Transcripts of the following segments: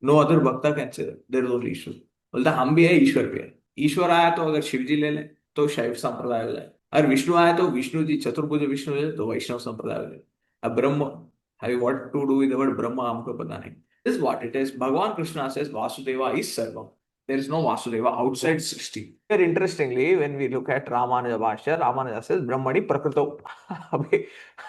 No other bhakta can say there is only Ishwar. बोलता हम भी है, ईश्वर भी है। ईश्वर आया तो अगर शिव जी ले लें तो शैव संप्रदाय हो जाए, अगर विष्णु आया तो विष्णु जी चतुर्भुज विष्णु है तो वैष्णव संप्रदाय हो जाए। अब Brahma, have what to do with the word Brahma हमको पता नहीं। This what it is. Bhagwan Krishna says Vasudeva is sarvam, there is no Vasudeva outside srishti. Very interestingly, when we look at Ramanuja Bhashya, Ramanuja says ब्रह्मणि प्रकृतौ। अभी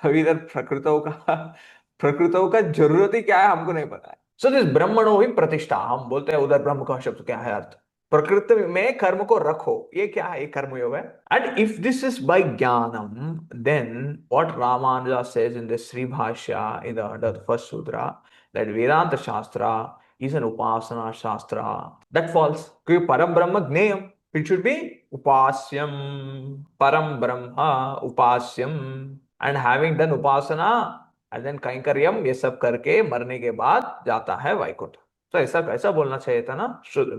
अभी इधर प्रकृतौ का जरूरत ही क्या है हमको नहीं पता है। सो दिस ब्रह्मणो ही प्रतिष्ठा, हम बोलते हैं उधर ब्रह्म का शब्द क्या है अर्थ, प्रकृति में कर्म को रखो, ये क्या है, ये कर्म योग है। And if this is by jnanam, then what Ramanuja says in the Shri Bhashya in the first sutra, that Vedanta Shastra is an Upasana Shastra. That falls. Because Param Brahma Gneyam. It should be Upasyam. Param Brahma Upasyam. And having done Upasana, and then Kainkaryam, ये सब करके मरने के बाद जाता है वैकुंठ। तो ऐसा कैसा बोलना चाहिए था ना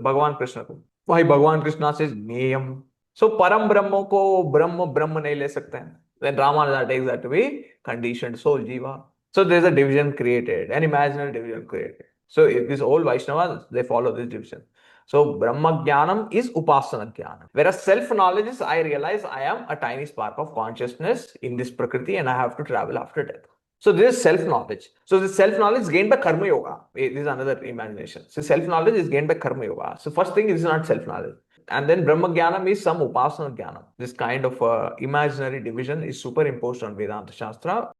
भगवान कृष्ण को। वही भगवान कृष्ण से ज्ञेयम। सो परम ब्रह्म को ब्रह्म ब्रह्म नहीं ले सकते हैं। Then Ramanuja takes that to be conditioned soul, jiva. So there's a division created, an imaginary division created. So if this old Vaishnavas, they follow this division. So Brahma Jnanam is Upasana Jnanam. Whereas self-knowledge is, I realize I am a tiny spark of consciousness in this Prakriti and I have to travel after death. So this is self-knowledge. So this self-knowledge is gained by Karma Yoga. This is another imagination. So self-knowledge is gained by Karma Yoga. So first thing is not self-knowledge. And then Brahma Jnanam is some Upasana Jnanam. This kind of imaginary division is superimposed on Vedanta Shastra.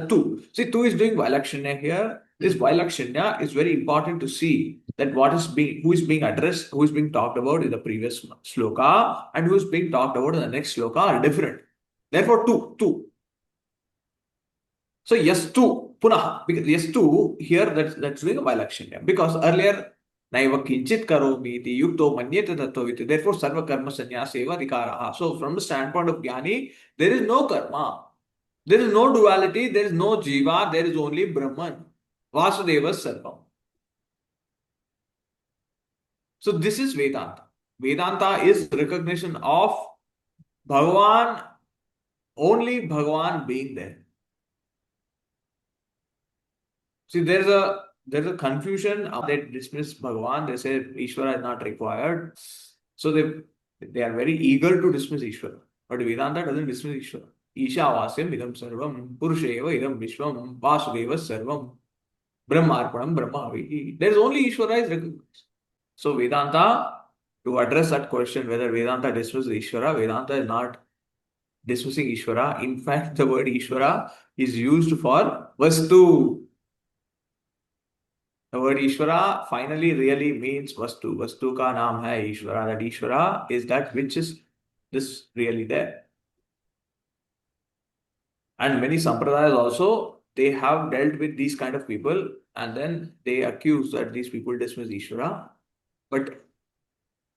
Two. See, two is doing Vailakshanya here. This Vailakshanya is very important to see that who is being addressed, who is being talked about in the previous sloka, and who is being talked about in the next sloka are different. Therefore, two. So yes, two punah, because yes, two here, that's doing a Vailakshanya. Because earlier naiva kinchit karomi iti yukto manyete tattvaviti. Therefore, sarva karma sannyasa eva adhikaraha. So from the standpoint of Jnani, there is no karma. There is no duality, there is no jiva, there is only Brahman. Vasudeva Sarvam. So this is Vedanta. Vedanta is recognition of Bhagavan, only Bhagavan being there. See, there's a confusion. They dismiss Bhagavan, they say Ishvara is not required. So they are very eager to dismiss Ishvara. But Vedanta doesn't dismiss Ishvara. Ishavasyam idam sarvam, purusheva idam vishvam, vasudeva sarvam, brahmarpanam brahmavihi. There is only Ishvara is recognized. So Vedanta, to address that question whether Vedanta dismisses Ishvara, Vedanta is not dismissing Ishvara. In fact, the word Ishvara is used for Vastu. The word Ishvara finally really means Vastu. Vastu ka naam hai Ishvara. That Ishvara is that which is this really there. And many sampradayas also, they have dealt with these kind of people and then they accuse that these people dismiss Ishvara. But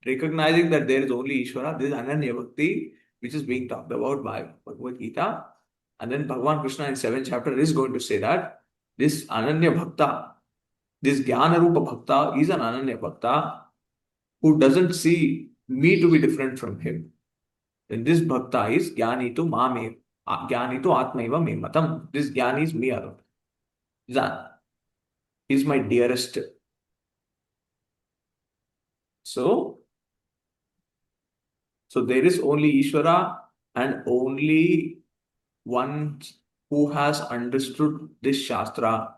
recognizing that there is only Ishvara, this is Ananya Bhakti, which is being talked about by Bhagavad Gita. And then Bhagavan Krishna in 7th chapter is going to say that this Ananya Bhakta, this Jnana Rupa Bhakta is an Ananya Bhakta who doesn't see me to be different from him. Then this Bhakta is Jnani to Mame. Jnani to Atmaiva me matam. This Jnani is me alone. He's my dearest. So there is only Ishvara and only one who has understood this Shastra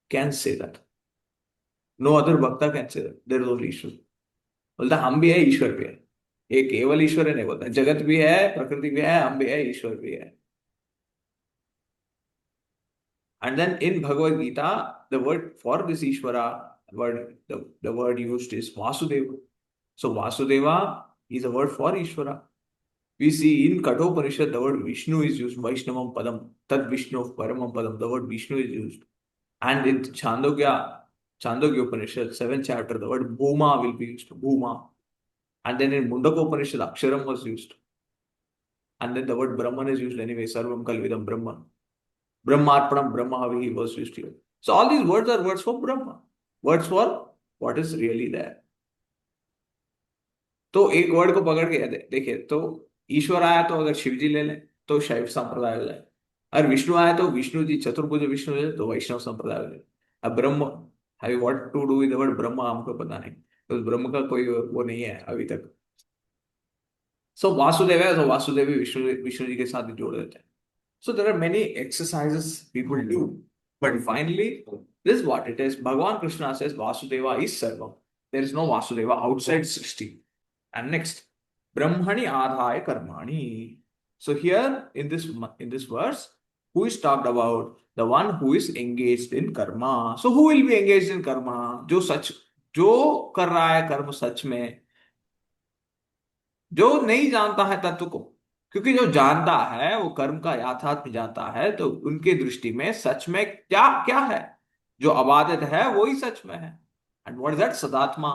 can say that. No other Bhakta can say that. There is only Ishvara. बोलता हम भी है, ईश्वर भी है। ये केवल ईश्वर है नहीं बोलता, जगत भी है, प्रकृति भी है, हम भी है, ईश्वर भी है। And then in Bhagavad Gita, the word for this Ishvara, the word used is Vasudeva. So Vasudeva is a word for Ishvara. We see in Kathopanishad the word Vishnu is used, Vaishnavam Padam, Tad Vishnu Paramam Padam, the word Vishnu is used. And in Chandogya Upanishad, 7th chapter, the word Bhuma will be used, Bhuma. And then in Mundaka Upanishad, Aksharam was used. And then the word Brahman is used anyway, Sarvam Kalvidam Brahman. Brahmarpanam Brahmavihi was used here. So all these words are words for Brahma. Words for what is really there. तो एक word को पकड़ के देखिए, तो ईश्वर आया तो अगर शिव जी ले लें तो शैव संप्रदाय हो जाए, और विष्णु आए तो विष्णु जी चतुर्भुज विष्णु है तो वैष्णव संप्रदाय है। अब Brahma, have what to do with the word Brahma हमको पता नहीं, तो ब्रह्म का कोई वो नहीं है अभी तक। सो वासुदेव है तो वासुदेव भी विष्णु विष्णु जी के साथ ही जोड़ देते हैं। So there are many exercises people do, but finally, this is what it is. Bhagavan Krishna says Vasudeva is Sarvam. There is no Vasudeva outside Srishti. And next, Brahmani ādhāya karmāṇi. So here in this verse, who is talked about? The one who is engaged in karma. So who will be engaged in karma? जो कर रहा है कर्म सच में, जो नहीं जानता है तत्व को, क्योंकि जो जानता है वो कर्म का यथार्थ में जानता है, तो उनके दृष्टि में सच में क्या क्या है, जो अबाधित है वो ही सच में है। And what is that? Sadatma.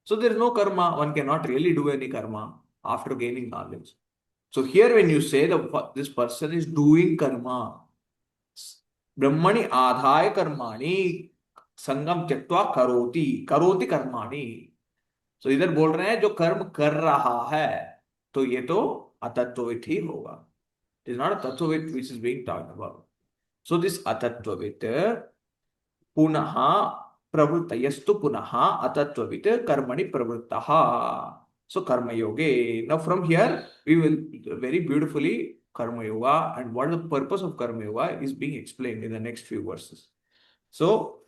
So there is no karma, one can not really do any karma after gaining knowledge. So here when you say this person is doing karma, ब्रह्मणि आधाय कर्माणि संगम त्यक्त्वा करोति करोति कर्माणि। तो इधर बोल रहे हैं जो कर्म कर रहा है, तो ये तो अतत्ववित ही होगा। It is not a tattvavit which is being talked about. So this atattvavit पुनः प्रवृत्तयस्तु पुनः अतत्ववित कर्मणि प्रवृत्तः। सो कर्मयोगे, now from here we will very beautifully karma yoga and what is the purpose of karma yoga is being explained in the next few verses. So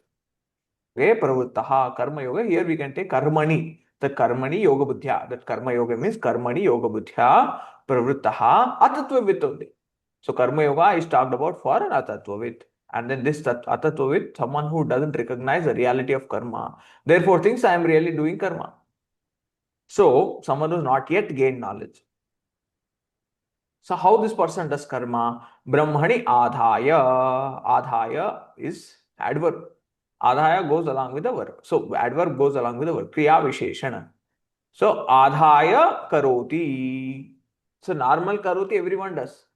ve pravrittaha karma yoga, here we can take karmani, the karmani yoga buddhya, that karma yoga means karmani yoga buddhya pravrittaha atatvavit only. So karma yoga is talked about for an atatvavit, and then this atatvavit, someone who doesn't recognize the reality of karma, therefore thinks I am really doing karma. So someone who's not yet gained knowledge. So how this person does karma? Brahmani ādhāya. Ādhāya is adverb. Ādhāya goes along with the verb. So adverb goes along with the verb. Kriya Visheshana. So ādhāya karoti. So normal karoti everyone does.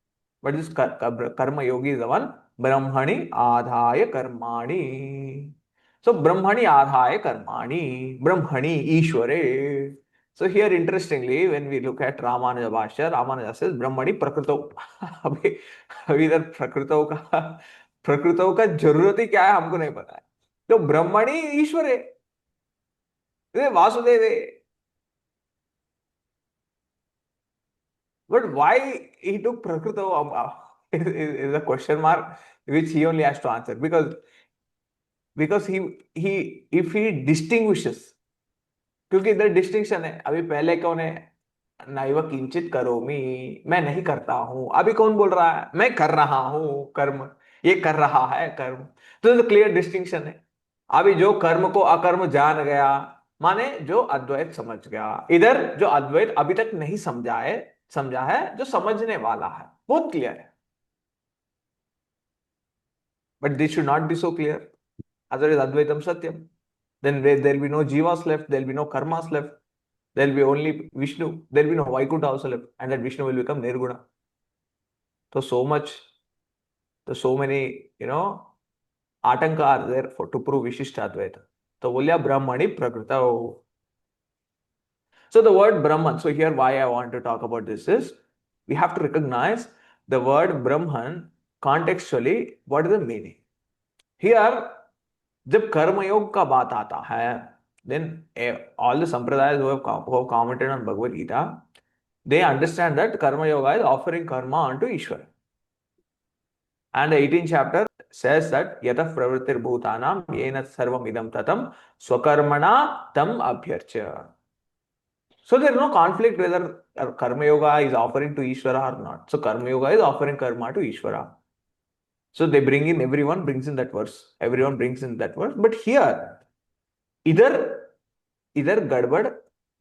But this karma yogi is the one. Brahmani ādhāya karmāṇi. So Brahmani ādhāya karmāṇi. Brahmani Ishvare. So here interestingly, when we look at Ramanuja Bhashya, Ramanuja says Brahmani Prakrito. अभी इधर प्रकृतों का जरूरत ही क्या है हमको नहीं पता है। तो ब्रह्मणी ईश्वर है, वासुदेव है। But why he took Prakrito is a question mark which he only has to answer, because he if he distinguishes, क्योंकि इधर डिस्टिंक्शन है। अभी पहले कौन है? नैव किंचित करोमि, मैं नहीं करता हूं। अभी कौन बोल रहा है? मैं कर रहा हूं कर्म, ये कर रहा है कर्म। तो क्लियर डिस्टिंक्शन है। अभी जो कर्म को अकर्म जान गया, माने जो अद्वैत समझ गया। इधर जो अद्वैत अभी तक नहीं समझा है जो समझने वाला है, बहुत क्लियर है। But this should not be so clear, otherwise advaitam satyam. Then there will be no jivas left, there will be no karmas left, there will be only Vishnu, there will be no Vaikuntha also left, and that Vishnu will become Nirguna. So many, atanka are there to prove Vishishta Advaita. So bolya Brahmani Prakrita. So the word Brahman, so here why I want to talk about this is, we have to recognize the word Brahman contextually, what is the meaning. Here, जब कर्मयोग का बात आता है, then all the sampradayas who have commented on Bhagavad Gita, they understand that karma yoga is offering karma unto Ishvara. And the 18th chapter says that yatah pravrittir bhutanam yena sarvam idam tatam swakarmana tam abhyarcha. So there is no conflict whether karma yoga is offering to Ishvara or not. So karma yoga is offering karma to Ishvara. So they bring in, everyone brings in that verse. Everyone brings in that verse. But here, इधर गड़बड़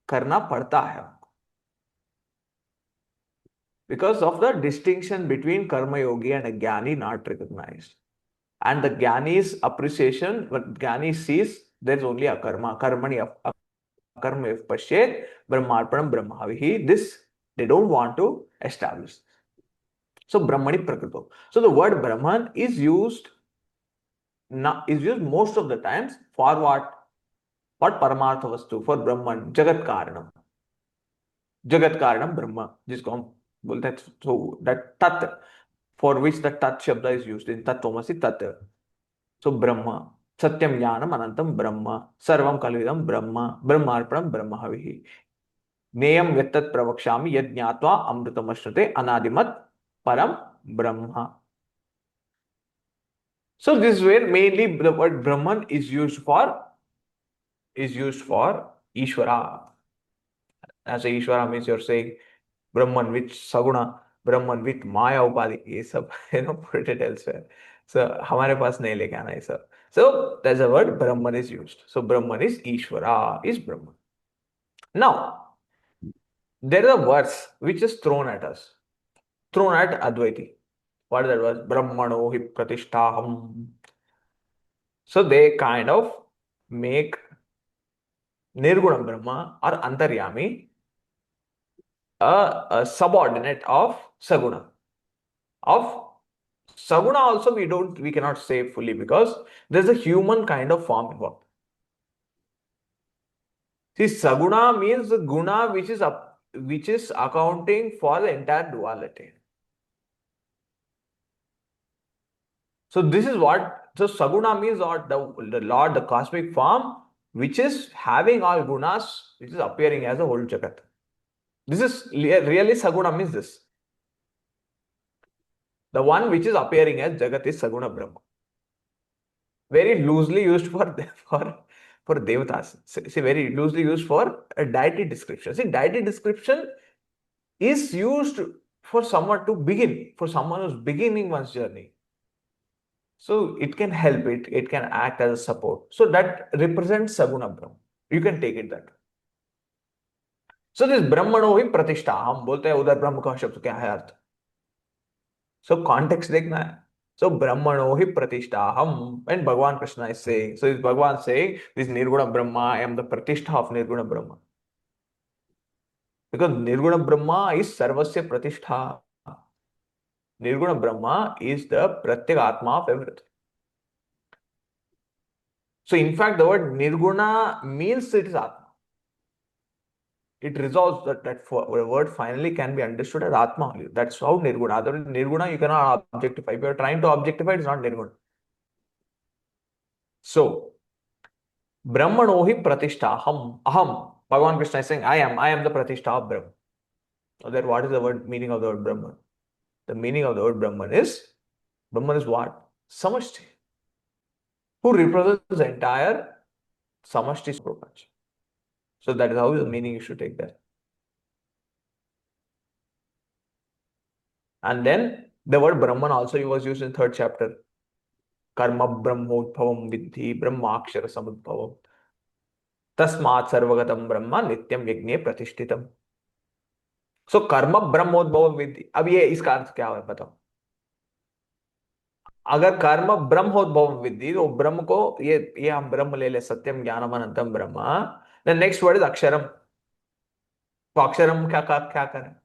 करना पड़ता है, because of the distinction between karma yogi and a jnani not recognized. And the jnani's appreciation, what jnani sees, there is only a karma. Karmani akarma if pashyet brahmarpanam brahmavihi. This they don't want to establish. So Brahmani Prakrito. So the word Brahman is used most of the times for what? For Paramartha Vastu, for Brahman, Jagat Karanam. Jagat Karanam Brahma, जिसको हम बोलते हैं, so that Tat. for which the tat shabda is used in Tattvamasi Tat. So Brahma, Satyam Jnanam Anantam Brahma, Sarvam Kalvidam Brahma, Brahmarpanam Brahmahavihi. Neyam Yattat Pravakshami Yad Jnatva Amritamashrute Anadimat Param Brahma. So this is where mainly the word Brahman is used for Ishvara. As a Ishvara means you're saying Brahman with Saguna, Brahman with Maya Upadhi, ये सब put it elsewhere. So हमारे पास नहीं लेके आना ये सब. So there's a word Brahman is used. So Brahman is Ishvara, is Brahman. Now there is a verse which is thrown at us, thrown at Advaiti. What is that verse? Brahmano hi pratishtaham. So they kind of make Nirguna Brahma or Antaryami a subordinate of Saguna. Of Saguna also we cannot say fully because there's a human kind of form involved. See, Saguna means the guna which is accounting for the entire duality. So this is what, so Saguna means what the Lord, the cosmic form, which is having all gunas, which is appearing as a whole Jagat. This is really Saguna means this. The one which is appearing as Jagat is Saguna Brahma. Very loosely used for Devatas. See, very loosely used for a deity description. See, deity description is used for someone to begin, for someone who's beginning one's journey. So it can help it can act as a support. So that represents Saguna Brahma. You can take it that way. So this Brahmano hi pratishtha, हम बोलते हैं उधर ब्रह्म का शब्द क्या है अर्थ. So context देखना है. So Brahmano hi pratishtaham, and Bhagavan Krishna is saying, so is Bhagavan saying this Nirguna Brahma, I am the pratishtha of Nirguna Brahma. Because Nirguna Brahma is Sarvasya Pratishtha. Nirguna Brahma is the Pratyek Atma of everything. So in fact, the word Nirguna means it is Atma. It resolves that word finally can be understood as Atma only. That's how Nirguna. Otherwise, Nirguna you cannot objectify. If you are trying to objectify, it's not Nirguna. So, Brahmano hi pratishtha aham. Bhagavan Krishna is saying, I am the pratishtha of Brahma. So then what is the meaning of the word Brahman? The meaning of the word Brahman is what? Samashti. Who represents the entire Samashti Prapancha. So that is how the meaning you should take that. And then the word Brahman also was used in 3rd chapter. Karma brahmodbhavam vidhi brahmakshara samudbhavam. Tasmat sarvagatam brahma nityam yajne pratishtitam. So कर्म ब्रह्मोद्भव विधि. अब ये इसका अर्थ क्या है बताओ. अगर कर्म ब्रह्मोद्भव विधि तो ब्रह्म को ये हम ब्रह्म ले सत्यम ज्ञानम अनंतम ब्रह्म. The next word is aksharam. तो अक्षरम क्या करें.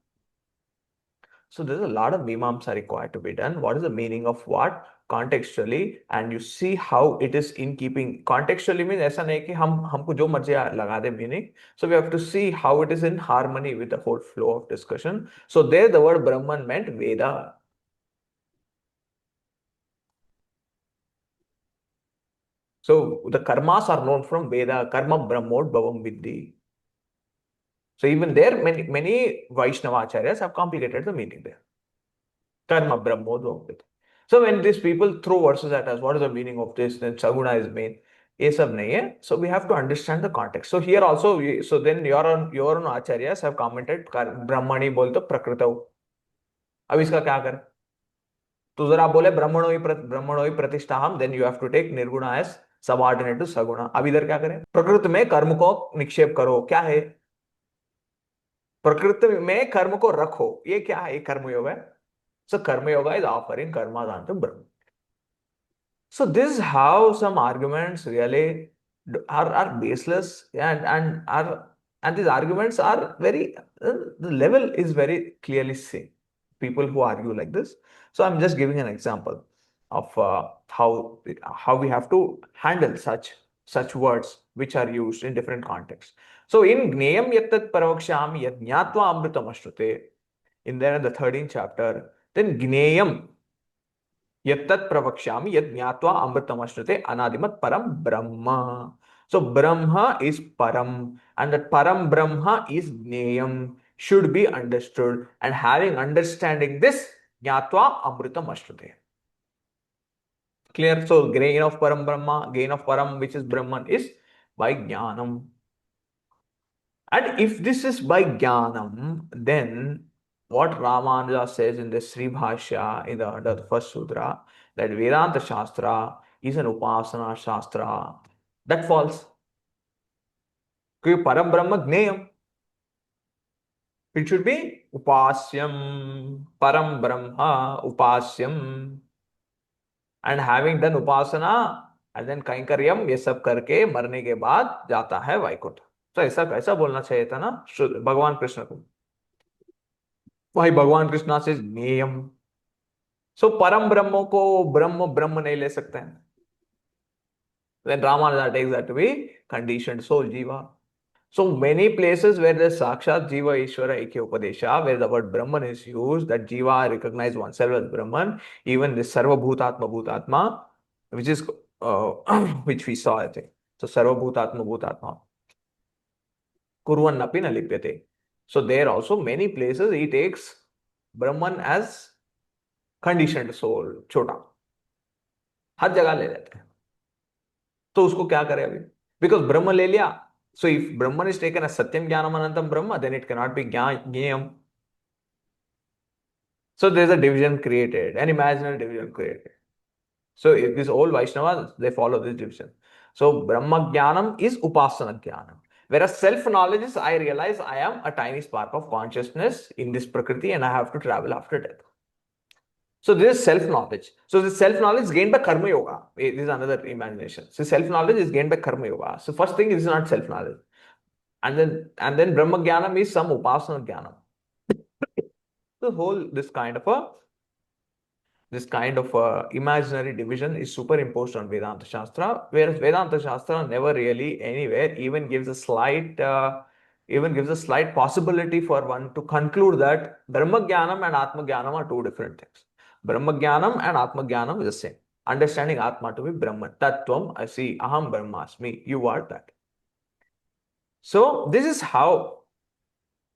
So there's a lot of Mimamsa required to be done. What is the meaning of what contextually, and you see how it is in keeping. Contextually means ऐसा नहीं कि हमको जो मर्जी लगा दे meaning. So we have to see how it is in harmony with the whole flow of discussion. So there the word Brahman meant Veda. So the karmas are known from Veda. Karma brahmodbhavam vidhi. So even there, many Vaishnava acharyas have complicated the meaning there. Karma brahmodbhavam vidhi. So when these people throw verses at us, what is the meaning of this? Then Saguna is main. ये सब नहीं है. So we have to understand the context. So here also, so then your own acharyas have commented brahmaṇy बोल तो प्रकृतौ. अब इसका क्या करें. तो जरा बोले ब्रह्मणो ही प्रतिष्ठाहम, then you have to take Nirguna as subordinate to saguna. अब इधर क्या करें. प्रकृति में कर्म को निक्षेप करो. क्या है. प्रकृति में कर्म को रखो. ये क्या है. ये कर्म योग है. So karma yoga is offering karma to Brahma. So this is how some arguments really are baseless, and these arguments are very, the level is very clearly seen. People who argue like this. So I'm just giving an example of how we have to handle such words which are used in different contexts. So in Gneyam Yattat Paravakshami Yad Jnatva Amritam Ashrute, in there in the 13th chapter, then Gneyam, यत्तत् प्रवक्ष्यामि यद् ज्ञात्वा अमृतमश्नुते अनादिमत् परम ब्रह्म. So Brahma is Param, and that Param Brahma is Jneyam, should be understood, and having understanding this, Jnatva Amritam Ashrute. Clear? So gain of Param Brahma, gain of Param, which is Brahman, is by Jnanam. And if this is by Jnanam, then what Ramanuja says in the Sri Bhashya, in the first sutra, that Vedanta Shastra is an Upasana Shastra, that falls. Because Param Brahma Gneyam. It should be Upasyam, Param Brahma, Upasyam. And having done Upasana, and then Kainkaryam, ये सब करके मरने के बाद जाता है वैकुंठ. तो ऐसा कैसा बोलना चाहिए था ना भगवान कृष्ण को. वही भगवान कृष्ण से नियम. सो परम ब्रह्म को ब्रह्म ब्रह्म नहीं ले सकते हैं. Then Ramanuja takes that to be conditioned soul, Jiva. So many places where there's Sakshat Jiva Ishvara Ekya Upadesha, where the word Brahman is used, that Jiva recognize oneself as Brahman, even this Sarva Bhutatma Bhutatma, which is which we saw, I think. So Sarva Bhutatma Bhutatma. Kurvan Napi na lipyate. So there also many places he takes Brahman as conditioned soul, chota. हर जगह ले लेते हैं. तो उसको क्या करें अभी? Because ब्रह्म ले लिया. So if Brahman is taken as Satyam Jnanam Anantam Brahma, then it cannot be Jnayam. So there is a division created, an imaginary division created. So if these old Vaishnavas, they follow this division. So Brahma Jnanam is Upasana Jnanam. Whereas self-knowledge is, I realize I am a tiny spark of consciousness in this Prakriti and I have to travel after death. So this is self-knowledge. So this self-knowledge is gained by Karma Yoga. This is another imagination. So self-knowledge is gained by Karma Yoga. So first thing is not self-knowledge. And then Brahma Jnanam is some Upasana Jnanam. The whole, this kind of imaginary division is superimposed on Vedanta Shastra, whereas Vedanta Shastra never really anywhere even gives a slight possibility for one to conclude that Brahma Jnanam and Atma Jnanam are two different things. Brahma Jnanam and Atma Jnanam is the same. Understanding Atma to be Brahman. Tattvam asi aham brahmasmi. You are that. So this is how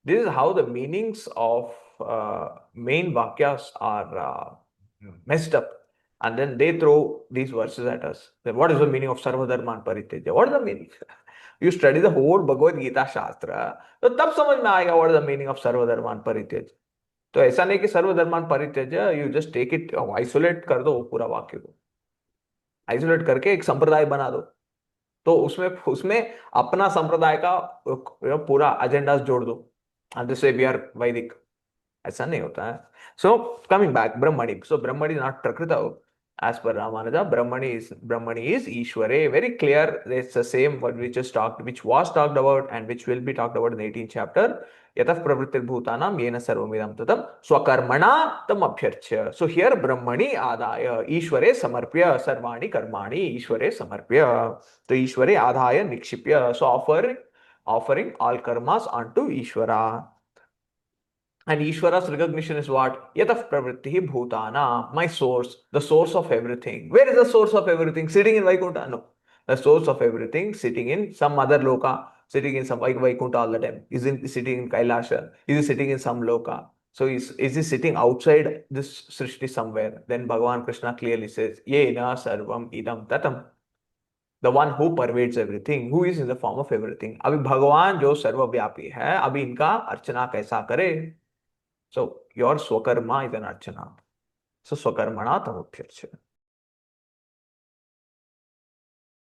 the meanings of main vakyas are messed up. And then they throw these verses at us. Then what is the meaning of Sarva Dharman Parityaja? What is the meaning? You study the whole Bhagavad Gita Shastra, तो तब समझ में आएगा what is the meaning of Sarva Dharman Parityaja. तो ऐसा नहीं कि सर्व धर्मान परित्यज्य, you just take it, isolate कर दो पूरा वाक्य को, isolate करके एक संप्रदाय बना दो. तो उसमें अपना संप्रदाय का पूरा एजेंडा जोड़ दो. And this way we are Vedic. ऐसा नहीं होता है. So coming back, Brahmaṇi. So Brahmaṇi is not Prakrita. As per Ramanuja, Brahmaṇi is Ishvare. Very clear. It's the same what which was talked about and which will be talked about in the 18th chapter. Yatah pravrittir bhutanam yena sarvamidam tatam swakarmana tam abhyarchya. So here Brahmaṇi ādhāya Ishvare samarpya sarvāni karmāṇi Ishvare samarpya. So Ishvare ādhāya nikshipya. So offering all karmas unto Ishvara. And Ishvara's recognition is what? Yatah pravrittihi bhutana, my source, the source of everything. Where is the source of everything? Sitting in Vaikuntha? No. The source of everything sitting in some other loka, sitting in some Vaikuntha all the time. Is he sitting in Kailasha? Is he sitting in some loka? So is he sitting outside this Srishti somewhere? Then Bhagavan Krishna clearly says, Yena sarvam idam tatam. The one who pervades everything, who is in the form of everything. अभी भगवान जो सर्वव्यापी है, अभी इनका अर्चना कैसा करे? So your swakarma is an archana. So swakarmana tamabhyarcha.